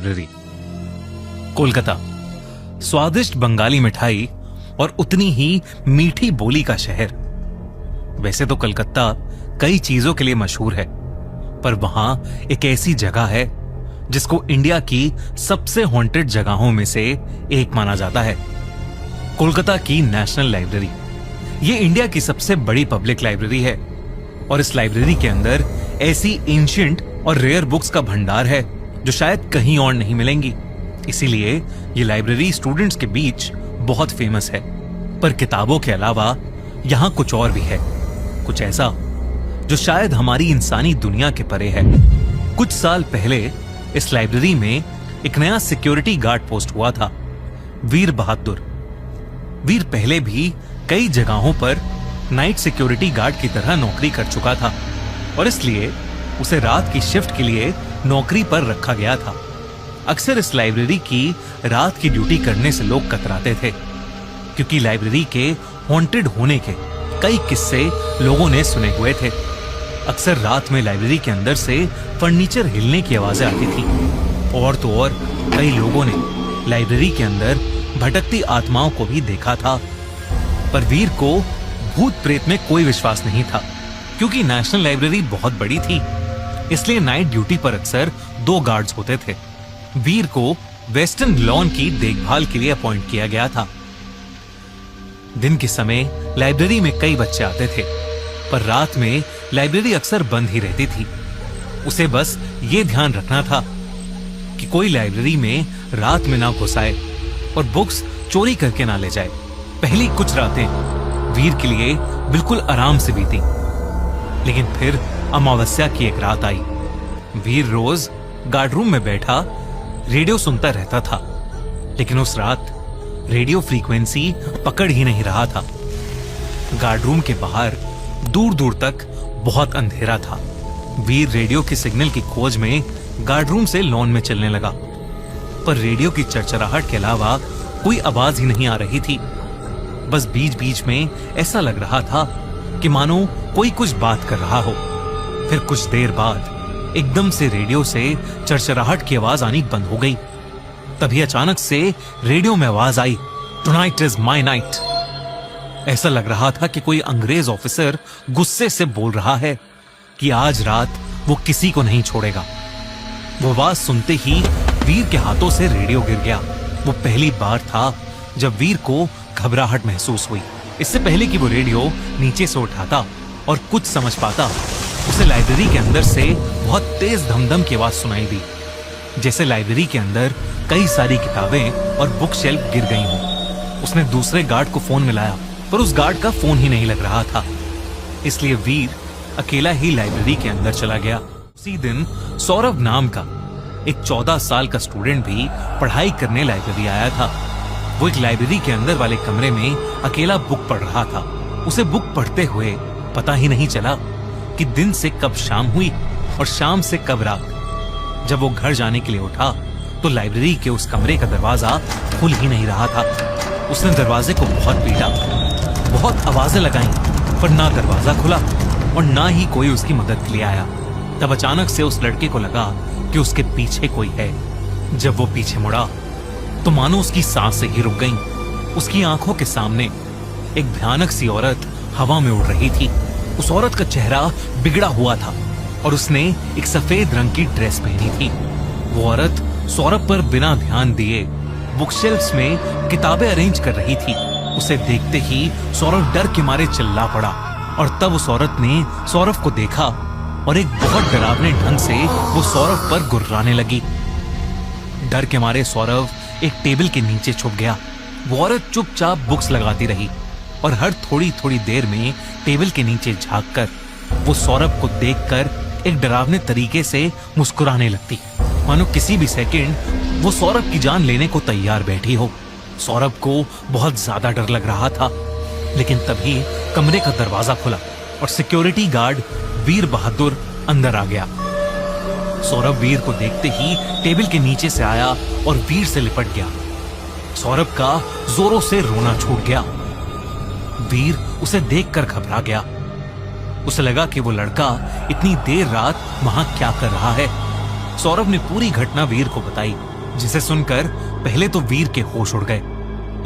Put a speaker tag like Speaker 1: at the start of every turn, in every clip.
Speaker 1: Library. Kolkata, स्वादिष्ट बंगाली मिठाई और उतनी ही मीठी बोली का शहर। वैसे तो कलकत्ता कई चीजों के लिए मशहूर है, पर वहां एक ऐसी जगह है जिसको इंडिया की सबसे हॉन्टेड जगहों में से एक माना जाता है, कोलकाता की नेशनल लाइब्रेरी। ये इंडिया की सबसे बड़ी पब्लिक लाइब्रेरी है और इस लाइब्रेरी के अंदर ऐसी एंशिएंट और रेयर बुक्स का भंडार है जो शायद कहीं और नहीं मिलेंगी। इसीलिए ये लाइब्रेरी स्टूडेंट्स के बीच बहुत फेमस है। पर किताबों के अलावा यहाँ कुछ और भी है, कुछ ऐसा जो शायद हमारी इंसानी दुनिया के परे है। कुछ साल पहले इस लाइब्रेरी में एक नया सिक्योरिटी गार्ड पोस्ट हुआ था, वीर बहादुर। वीर पहले भी कई जगहों पर नाइट सिक्योरिटी गार्ड की तरह नौकरी कर चुका था और इसलिए उसे रात की शिफ्ट के लिए नौकरी पर रखा गया था। अक्सर इस लाइब्रेरी की रात की ड्यूटी करने से लोग कतराते थे, क्योंकि लाइब्रेरी के हॉन्टेड होने के कई किस्से लोगों ने सुने हुए थे। अक्सर रात में लाइब्रेरी के अंदर से फर्नीचर हिलने की आवाजें आती थी और तो और कई लोगों ने लाइब्रेरी के अंदर भटकती आत्माओं को भी देखा था। पर वीर को भूत प्रेत में कोई विश्वास नहीं था, क्योंकि नेशनल लाइब्रेरी बहुत बड़ी थी, इसलिए नाइट ड्यूटी पर अक्सर 2 गार्ड्स होते थे। वीर को वेस्टर्न लॉन की देखभाल के लिए अपॉइंट किया गया था। दिन के समय लाइब्रेरी में कई बच्चे आते थे, पर रात में लाइब्रेरी अक्सर बंद ही रहती थी। उसे बस ये ध्यान रखना था कि कोई लाइब्रेरी में रात में ना घुस आए और बुक्स चोरी करके ना ले जाए। पहली कुछ रातें वीर के लिए बिल्कुल आराम से बीती, लेकिन फिर अमावस्या की एक रात आई। वीर रोज गार्ड रूम में बैठा रेडियो सुनता रहता था, लेकिन उस रात रेडियो फ्रीक्वेंसी पकड़ ही नहीं रहा था। गार्ड रूम के बाहर दूर दूर तक बहुत अंधेरा था। वीर रेडियो के सिग्नल की खोज में गार्ड रूम से लॉन में चलने लगा, पर रेडियो की चरचराहट के अलावा कोई आवाज ही नहीं आ रही थी। बस बीच बीच में ऐसा लग रहा था कि मानो कोई कुछ बात कर रहा हो। फिर कुछ देर बाद एकदम से रेडियो से चरचराहट की आवाज आनी बंद हो गई। तभी अचानक से रेडियो में आवाज आई, टुनाइट इज माय नाइट। ऐसा लग रहा था कि कोई अंग्रेज ऑफिसर गुस्से से बोल रहा है कि आज रात वो किसी को नहीं छोड़ेगा। वो आवाज सुनते ही वीर के हाथों से रेडियो गिर गया। वो पहली बार था जब वीर को घबराहट महसूस हुई। इससे पहले कि वो रेडियो नीचे से उठाता और कुछ समझ पाता, उसे लाइब्रेरी के अंदर से बहुत तेज धमधम की आवाज सुनाई दी, जैसे लाइब्रेरी के अंदर कई सारी किताबें और बुक शेल्फ गिर गई हों। उसने दूसरे गार्ड को फोन मिलाया, पर उस गार्ड का फोन ही नहीं लग रहा था। इसलिए वीर अकेला ही लाइब्रेरी के अंदर चला गया। उसी दिन सौरभ नाम का एक 14 साल का स्टूडेंट भी पढ़ाई करने लाइब्रेरी आया था। वो एक लाइब्रेरी के अंदर वाले कमरे में अकेला बुक पढ़ रहा था। उसे बुक पढ़ते हुए पता ही नहीं चला कि दिन से कब शाम हुई और शाम से कब रात। जब वो घर जाने के लिए उठा तो लाइब्रेरी के उस कमरे का दरवाजा खुल ही नहीं रहा था। उसने दरवाजे को बहुत पीटा, बहुत आवाजें लगाईं, पर ना दरवाजा खुला और ना ही कोई उसकी मदद के लिए आया। तब अचानक से उस लड़के को लगा कि उसके पीछे कोई है। जब वो पीछे मुड़ा तो मानो उसकी सांसें ही रुक गईं। उसकी आंखों के सामने एक भयानक सी औरत हवा में उड़ रही थी। उस औरत का चेहरा बिगड़ा हुआ था और उसने एक सफेद रंग की ड्रेस पहनी थी। वो औरत सौरभ पर बिना ध्यान दिए बुकशेल्फ्स में किताबें अरेंज कर रही थी। उसे देखते ही सौरभ डर के मारे चिल्ला पड़ा और तब उस औरत ने सौरभ को देखा और एक बहुत डरावने ढंग से वो सौरभ पर गुर्राने लगी। डर के मारे सौरभ एक टेबल के नीचे छुप गया। वो औरत चुपचाप बुक्स लगाती रही और हर थोड़ी थोड़ी देर में टेबल के नीचे झांककर वो सौरभ को देखकर एक डरावने तरीके से मुस्कुराने लगती, मानो किसी भी सेकंड वो सौरभ की जान लेने को तैयार बैठी हो। सौरभ को बहुत ज्यादा डर लग रहा था, लेकिन तभी कमरे का दरवाजा खुला और सिक्योरिटी गार्ड वीर बहादुर अंदर आ गया। सौरभ वीर को देखते ही टेबल के नीचे से आया और वीर से लिपट गया। सौरभ का जोरों से रोना छूट गया। वीर उसे देखकर घबरा गया। उसे लगा कि वो लड़का इतनी देर रात वहां क्या कर रहा है। सौरभ ने पूरी घटना वीर को बताई जिसे सुनकर पहले तो वीर के होश उड़ गए,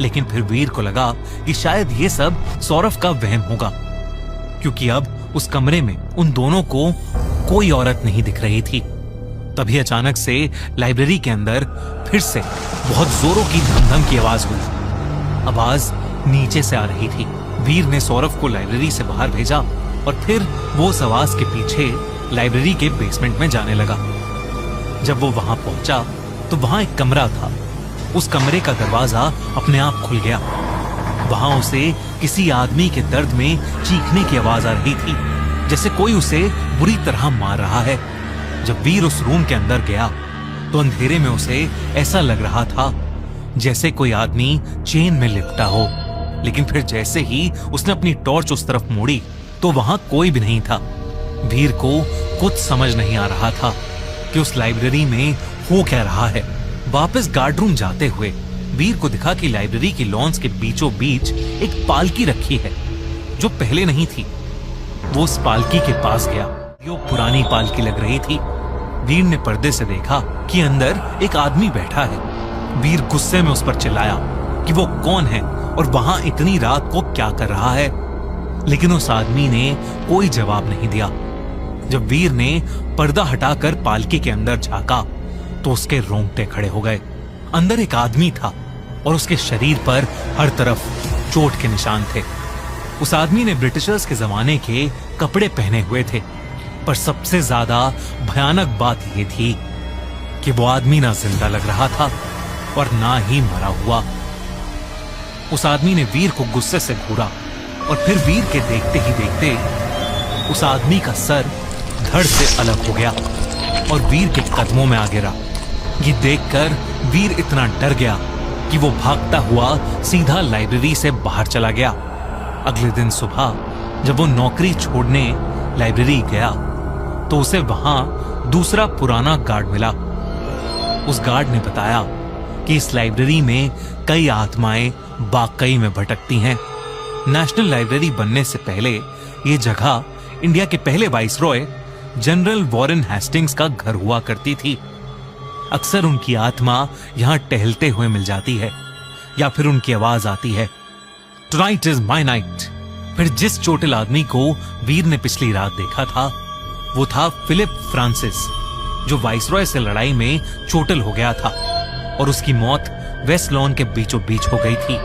Speaker 1: लेकिन फिर वीर को लगा कि शायद ये सब सौरभ का वहम होगा, क्योंकि अब उस कमरे में उन दोनों को कोई औरत नहीं दिख रही थी। तभी अचानक से लाइब्रेरी के अंदर फिर से बहुत जोरों की धमधम की आवाज हुई। आवाज नीचे से आ रही थी। वीर ने सौरभ को लाइब्रेरी से बाहर भेजा और फिर वो उस आवाज के पीछे लाइब्रेरी के बेसमेंट में जाने लगा। जब वो वहां पहुंचा तो वहां एक कमरा था। उस कमरे का दरवाजा अपने आप खुल गया। वहां उसे किसी आदमी के दर्द में चीखने की आवाज आ रही थी, जैसे कोई उसे बुरी तरह मार रहा है। जब वीर उस रूम के अंदर गया तो अंधेरे में उसे ऐसा लग रहा था जैसे कोई आदमी चेन में लिपटा हो। लेकिन फिर जैसे ही उसने अपनी टॉर्च उस तरफ मोड़ी तो वहां कोई भी नहीं था। वीर को कुछ समझ नहीं आ रहा था कि उस लाइब्रेरी में हो क्या रहा है। वापस गार्ड रूम जाते हुए वीर को दिखा कि लाइब्रेरी की लॉन्स के बीचों बीच एक पालकी रखी है जो पहले नहीं थी। वो उस पालकी के पास गया। यो पुरानी पालकी लग रही थी। वीर ने पर्दे से देखा कि अंदर एक आदमी बैठा है। वीर गुस्से में उस पर चिल्लाया कि वो कौन है और वहां इतनी रात को क्या कर रहा है, लेकिन उस आदमी ने कोई जवाब नहीं दिया। जब वीर ने पर्दा हटाकर पालकी के अंदर झांका तो उसके रोंगटे खड़े हो गए। अंदर एक आदमी था और उसके शरीर पर हर तरफ चोट के निशान थे। उस आदमी ने ब्रिटिशर्स के जमाने के कपड़े पहने हुए थे, पर सबसे ज्यादा भयानक बात यह थी कि वो आदमी ना जिंदा लग रहा था और ना ही मरा हुआ। उस आदमी ने वीर को गुस्से से घूरा और फिर वीर के देखते ही देखते उस आदमी का सर धड़ से अलग हो गया और वीर के कदमों में आ गिरा। ये देखकर वीर इतना डर गया कि वो भागता हुआ सीधा लाइब्रेरी से बाहर चला गया। अगले दिन सुबह जब वो नौकरी छोड़ने लाइब्रेरी गया तो उसे वहां दूसरा पुराना गार्ड मिला। उस गार्ड ने बताया कि इस लाइब्रेरी में कई आत्माएं वाकई में भटकती हैं। नेशनल लाइब्रेरी बनने से पहले ये जगह इंडिया के पहले वाइसरॉय जनरल वॉरेन हेस्टिंग्स का घर हुआ करती थी। अक्सर उनकी आत्मा यहां टहलते हुए मिल जाती है या फिर उनकी आवाज आती है, टुनाइट इज माय नाइट। फिर जिस चोटिल आदमी को वीर ने पिछली रात देखा था वो था फिलिप फ्रांसिस, जो वाइसरॉय से लड़ाई में चोटिल हो गया था और उसकी मौत वेस्ट लॉन के बीचों बीच हो गई थी।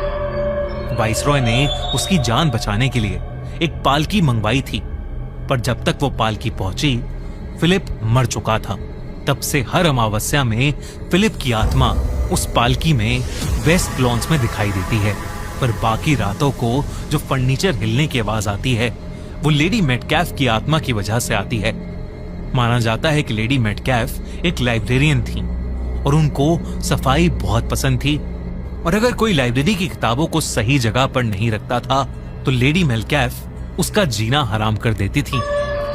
Speaker 1: वाइसरॉय ने उसकी जान बचाने के लिए एक पालकी मंगवाई थी, पर जब तक वो पालकी पहुंची फिलिप मर चुका था। तब से हर अमावस्या में फिलिप की आत्मा उस पालकी में वेस्ट लॉन्स में दिखाई देती है, पर बाकी रातों को जो फर्नीचर हिलने की आवाज आती है वो लेडी मेटकैफ की आत्मा की वजह से आती है। माना जाता है कि लेडी मेटकैफ एक लाइब्रेरियन थी और उनको सफाई बहुत पसंद थी, और अगर कोई लाइब्रेरी की किताबों को सही जगह पर नहीं रखता था तो लेडी मेटकैफ उसका जीना हराम कर देती थी।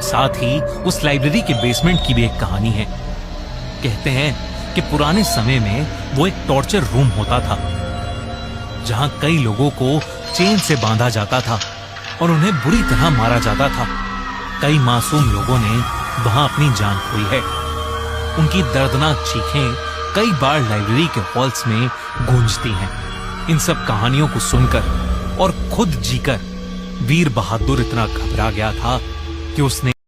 Speaker 1: साथ ही उस लाइब्रेरी के बेसमेंट की भी एक कहानी है। कहते हैं कि पुराने समय में वो एक टॉर्चर रूम होता था जहां कई लोगों को चेन से बांधा जाता था और उन्हें बुरी तरह मारा जाता था। कई मासूम लोगों ने वहां अपनी जान खोई है। उनकी दर्दनाक चीखें कई बार लाइब्रेरी के हॉल्स में गूंजती हैं। इन सब कहानियों को सुनकर और खुद जीकर वीर बहादुर इतना घबरा गया था कि उसने